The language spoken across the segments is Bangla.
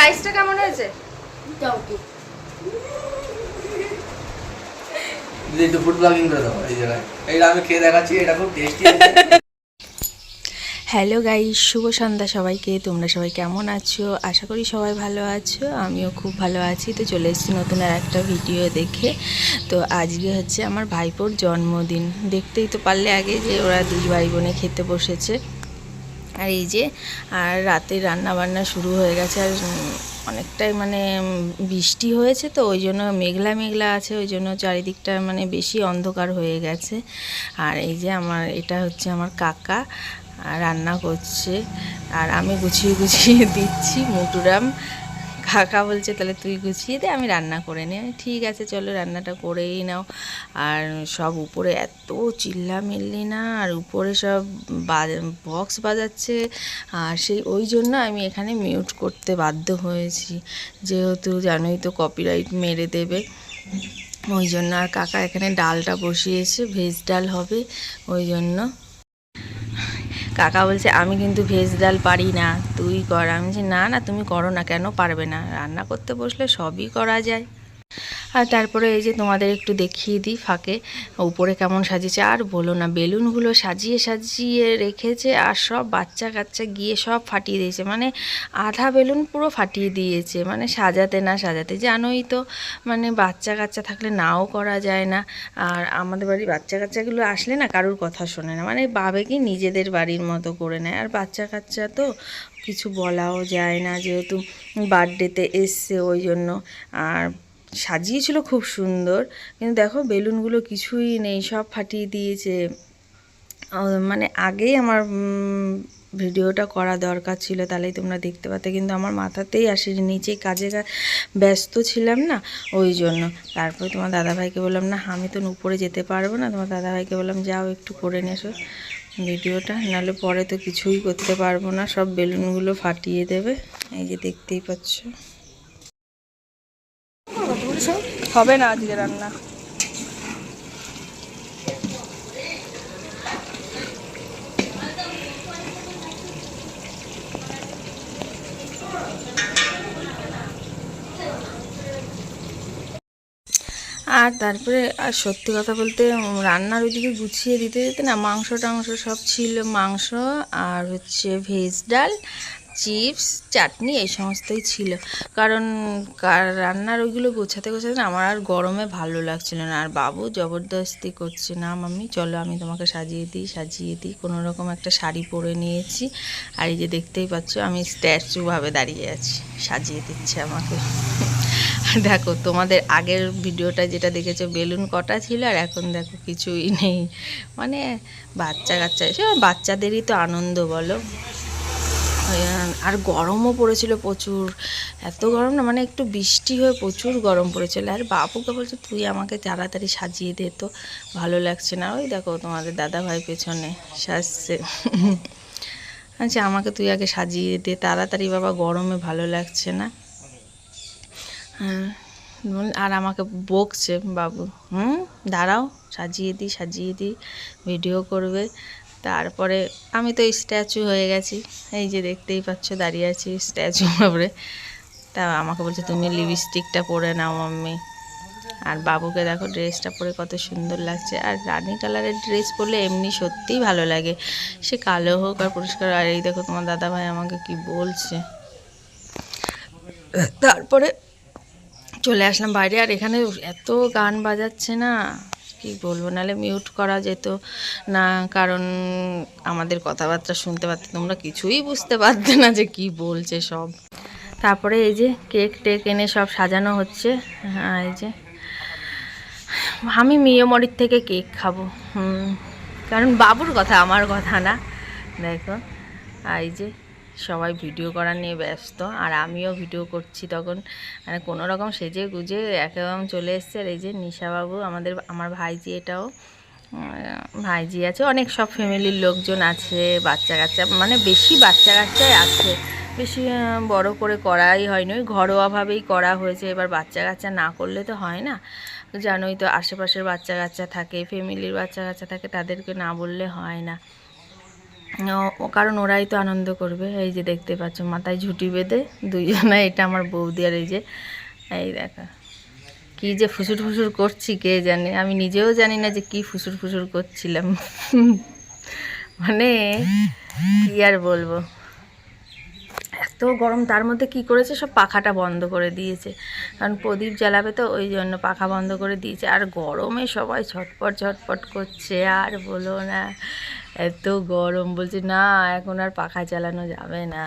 রাইসটা কেমন হয়েছে? একটু ফুড ব্লগিং করে দাও এই জায়গায়। এইটা আমি খেয়ে দেখাচ্ছি, এটা খুব টেস্টি। হ্যালো গাইস, শুভ সন্ধ্যা সবাইকে। তোমরা সবাই কেমন আছো? আশা করি সবাই ভালো আছো, আমিও খুব ভালো আছি। তো চলে এসেছি নতুন আর একটা ভিডিও দেখে। তো আজকে হচ্ছে আমার ভাইপোর জন্মদিন। দেখতেই তো পারলে আগে যে ওরা দুই ভাই বোনে খেতে বসেছে। আর এই যে আর রাতে রান্না বান্না শুরু হয়ে গেছে। আর অনেকটাই মানে বৃষ্টি হয়েছে, তো ওই জন্য মেঘলা মেঘলা আছে, ওই জন্য চারিদিকটা মানে বেশি অন্ধকার হয়ে গেছে। আর এই যে এটা হচ্ছে আমার কাকা রান্না করছে, আর আমি গুছিয়ে গুছিয়ে দিচ্ছি। মুটুরাম কাকা বলছে তাহলে তুই গুছিয়ে দে, আমি রান্না করে নিই। ঠিক আছে চলো রান্নাটা করেই নাও। আর সব উপরে এত চিল্লামিল্লি না, আর উপরে সব বক্স বাজাচ্ছে। আর ওই জন্য আমি এখানে মিউট করতে বাধ্য হয়েছি, যেহেতু জানোই তো কপিরাইট মেরে দেবে, ওই জন্য। আর কাকা এখানে ডালটা বসিয়েছে, ভেজ ডাল হবে, ওই জন্য। কাকা বলছে আমি কিন্তু ভেজ ডাল পারি না, তুই কর। আমি বলছি না না, তুমি করো না, কেন পারবে না? রান্না করতে বসলে সবই করা যায়। আর তারপরে এই যে তোমাদের একটু দেখিয়ে দিই ফাঁকে উপরে কেমন সাজিয়েছে। আর বলো না, বেলুনগুলো সাজিয়ে সাজিয়ে রেখেছে, আর সব বাচ্চা কাচ্চা গিয়ে সব ফাটিয়ে দিয়েছে। মানে আধা বেলুন পুরো ফাটিয়ে দিয়েছে, মানে সাজাতে না সাজাতে। জানোই তো মানে বাচ্চা কাচ্চা থাকলে নাও করা যায় না। আর আমাদের বাড়ির বাচ্চা কাচ্চাগুলো আসলে না কারুর কথা শোনে না, মানে ভাবে কি নিজেদের বাড়ির মতো করে নেয়। আর বাচ্চা কাচ্চা তো কিছু বলাও যায় না, যেহেতু বার্থডেতে এসছে, ওই জন্য। আর সাজিয়েছিল খুব সুন্দর, কিন্তু দেখো বেলুনগুলো কিছুই নেই, সব ফাটিয়ে দিয়েছে। মানে আগেই আমার ভিডিওটা করা দরকার ছিল, তাহলেই তোমরা দেখতে পাতে, কিন্তু আমার মাথাতেই আসেনি, নিচে কাজে ব্যস্ত ছিলাম না, ওই জন্য। তারপরে তোমার দাদাভাইকে বললাম না আমি তো উপরে যেতে পারবো না, তোমার দাদাভাইকে বললাম যাও একটু করে নিয়ে এসো ভিডিওটা, নাহলে পরে তো কিছুই করতে পারবো না, সব বেলুনগুলো ফাটিয়ে দেবে। এই যে দেখতেই পাচ্ছ। হবে না আজকে রান্না। আর তারপরে আর সত্যি কথা বলতে রান্নার ওইদিকে গুছিয়ে দিতে দিতে না মাংস টাংস সব ছিল, মাংস আর হচ্ছে ভেজ ডাল, চিপস, চাটনি, এই সমস্তই ছিল। কারণ রান্নার ওইগুলো গোছাতে গোছাতে না আমার আর গরমে ভালো লাগছিল না। আর বাবু জবরদস্তি করছে, না মাম্মি চলো আমি তোমাকে সাজিয়ে দিই। কোনো রকম একটা শাড়ি পরে নিয়েছি, আর এই যে দেখতেই পাচ্ছ আমি স্ট্যাচুভাবে দাঁড়িয়ে আছি, সাজিয়ে দিচ্ছে আমাকে। দেখো তোমাদের আগের ভিডিওটা যেটা দেখেছো বেলুন কটা ছিল, আর এখন দেখো কিছুই নেই। মানে বাচ্চা কাচ্চা এসে বাচ্চাদেরই তো আনন্দ বলো। আর গরমও পড়েছিল প্রচুর, এত গরম না, মানে একটু বৃষ্টি হয়ে প্রচুর গরম পড়েছিল। আর বাবুকে বলছে তুই আমাকে তাড়াতাড়ি সাজিয়ে দে, তো ভালো লাগছে না। ওই দেখো তোমাদের দাদাভাই পেছনে সাজছে। আচ্ছা আমাকে তুই আগে সাজিয়ে দে তাড়াতাড়ি বাবা, গরমে ভালো লাগছে না। হ্যাঁ, আর আমাকে বকছে বাবু, দাঁড়াও সাজিয়ে দিই ভিডিও করবে। তারপরে আমি তো স্ট্যাচু হয়ে গেছি, এই যে দেখতেই পাচ্ছ দাঁড়িয়ে আছি স্ট্যাচু উপরে। তা আমাকে বলছে তুমি লিপস্টিকটা পরে নাও মাম্মি। আর বাবুকে দেখো ড্রেসটা পরে কত সুন্দর লাগছে। আর রানি কালারের ড্রেস পরলে এমনি সত্যিই ভালো লাগে, সে কালো হোক আর পরিষ্কার। আর এই দেখো তোমার দাদাভাই আমাকে কি বলছে। তারপরে চলে আসলাম বাইরে, আর এখানে এত গান বাজাচ্ছে না কি বলবো, নাহলে মিউট করা যেত না, কারণ আমাদের কথাবার্তা শুনতে পারতে তোমরা, কিছুই বুঝতে পারতে না যে কি বলছে সব। তারপরে এই যে কেক টেক এনে সব সাজানো হচ্ছে। হ্যাঁ এই যে আমি মিয়মরির থেকে কেক খাবো, কারণ বাবুর কথা, আমার কথা না। দেখো এই যে সবাই ভিডিও করা নিয়ে ব্যস্ত, আর আমিও ভিডিও করছি তখন, মানে কোনো রকম সেজে গুজে একদম চলে এসছে। আর এই যে নিশাবাবু আমার ভাইজি, এটাও ভাইজি আছে, অনেক সব ফ্যামিলির লোকজন আছে, বাচ্চা কাচ্চা, মানে বেশি বাচ্চা কাচ্চাই আছে, বেশি বড় করে করাই হয়নি, ওই ঘরোয়াভাবেই করা হয়েছে। এবার বাচ্চা কাচ্চা না করলে তো হয় না, জানোই তো আশেপাশের বাচ্চা কাচ্চা থাকে, ফ্যামিলির বাচ্চা কাচ্চা থাকে, তাদেরকে না বললে হয় না। কারণ ওরাই তো আনন্দ করবে। এই যে দেখতে পাচ্ছ মাথায় ঝুঁটি বেঁধে দুইজনে, এটা আমার বৌদি আর এই যে এই দেখা কি যে ফুসুর ফুসুর করছি কে জানে, আমি নিজেও জানি না যে কি ফুসুর ফুসুর করছিলাম। মানে কি আর বলবো, এত গরম, তার মধ্যে কি করেছে সব পাখাটা বন্ধ করে দিয়েছে, কারণ প্রদীপ জ্বালাবে তো ওই জন্য পাখা বন্ধ করে দিয়েছে। আর গরমে সবাই ছটপট ছটপট করছে, আর বলো না এত গরম, বলছে না এখন আর পাখা চালানো যাবে না।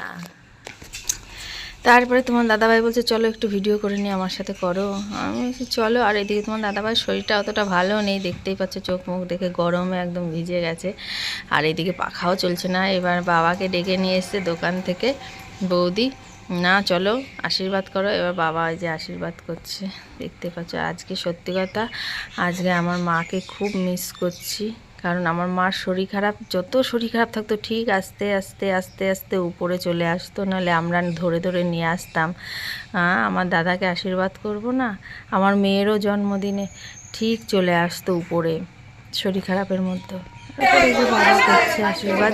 তারপরে তোমার দাদাভাই বলছে চলো একটু ভিডিও করে নিয়ে আমার সাথে করো। আমি বলছি চলো। আর এদিকে তোমার দাদাভাইয়ের শরীরটা অতটা ভালো নেই, দেখতেই পাচ্ছ চোখ মুখ দেখে গরমে একদম ভিজে গেছে। আর এদিকে পাখাও চলছে না। এবার বাবাকে ডেকে নিয়ে এসছে দোকান থেকে বৌদি, না চলো আশীর্বাদ করো। এবার বাবা ওই যে আশীর্বাদ করছে, দেখতে পাচ্ছ। আজকে সত্যি কথা, আজকে আমার মাকে খুব মিস করছি, কারণ আমার মার শরীর খারাপ, যত শরীর খারাপ থাকতো ঠিক আস্তে আস্তে আস্তে আস্তে উপরে চলে আসতো, নাহলে আমরা ধরে ধরে নিয়ে আসতাম। আমার দাদাকে আশীর্বাদ করব না, আমার মেয়েরও জন্মদিনে ঠিক চলে আসতো উপরে শরীর খারাপের মধ্যে। বাবা করছে আশীর্বাদ,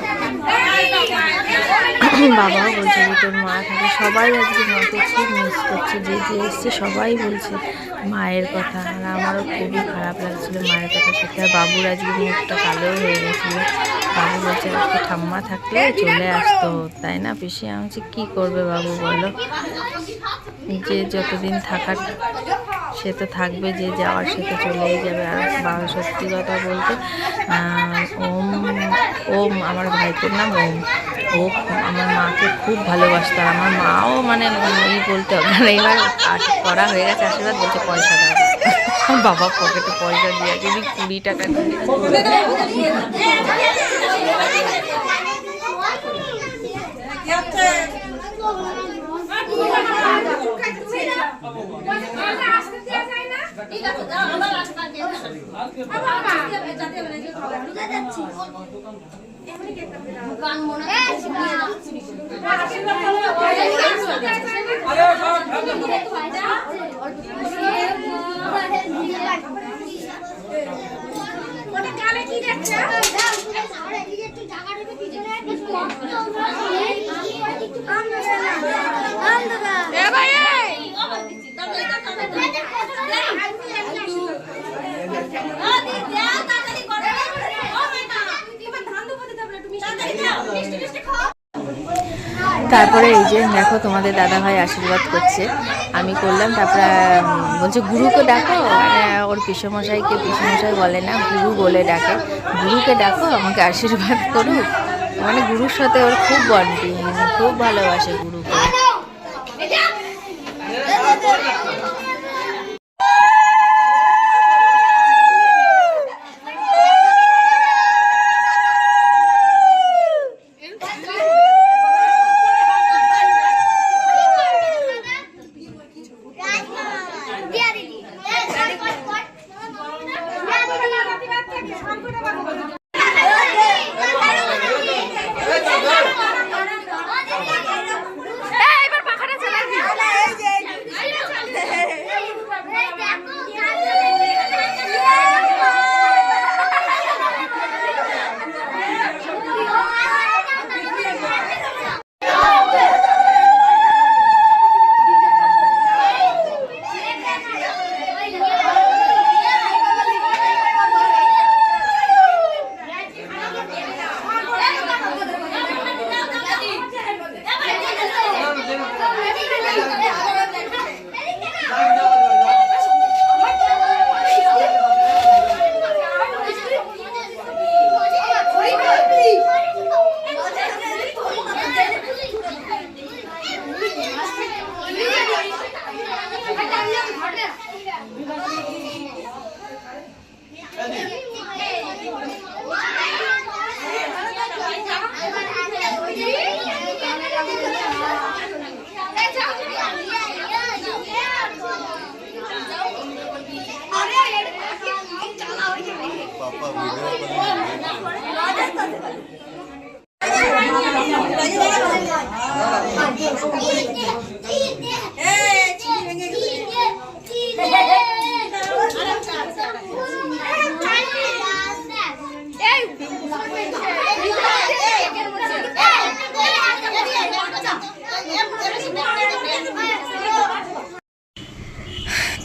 বাবাও বলছে যে তোর মা থাকে। সবাই আজকে মাকে খুব মিস করছে, যে যে এসছে সবাই বলছে মায়ের কথা। আর আমারও খুবই খারাপ লাগছিলো মায়ের কথা সত্যি। আর বাবুর আজকে মুখটা কালো হয়ে গেছিলো। বাবু বলছে আজকে ঠাম্মা থাকলে চলে আসতো, তাই না পিসি? আমি বলছি কী করবে বাবু বলো, যে যতদিন থাকার সে তো থাকবে, যে যাওয়ার সে তো চলেই যাবে। আর বাবা সত্যি কথা বলতে ওম আমার ভাইপোর নাম ওম, ও আমার মাকে খুব ভালোবাসতো। আর আমার মাও মানে এই বলতে হবে না। এবার করা হয়ে গেছে আশীর্বাদ, বলছে পয়সা দাও। বাবা পকেটে পয়সা দিয়ে যদি 20 টাকা তারপরে এই যে দেখো তোমাদের দাদাভাই আশীর্বাদ করছে, আমি করলাম। তারপরে বলছে গুরুকে ডাকো, মানে ওর পিসমশাইকে পিসমশাই বলে না, গুরু বলে ডাকে, গুরুকে ডাকো আমাকে আশীর্বাদ করুক। মানে গুরুর সাথে ওর খুব বন্ডিং, খুব ভালোবাসে গুরুকে।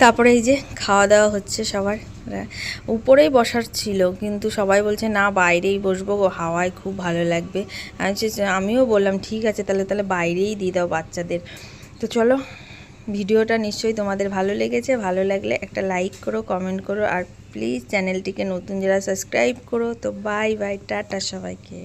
তারপরে এই যে খাওয়া দাওয়া হচ্ছে সবার। উপরেই বসার ছিল কিন্তু সবাই বলছে না বাইরেই বসবো, হাওয়ায় খুব ভালো লাগবে। আমিও বললাম ঠিক আছে তাহলে বাইরেই দিয়ে দাও বাচ্চাদের। তো চলো, ভিডিওটা নিশ্চয়ই তোমাদের ভালো লেগেছে। ভালো লাগলে একটা লাইক করো, কমেন্ট করো, আর প্লিজ চ্যানেলটিকে নতুন যারা সাবস্ক্রাইব করো। তো বাই বাই, টাটা সবাইকে।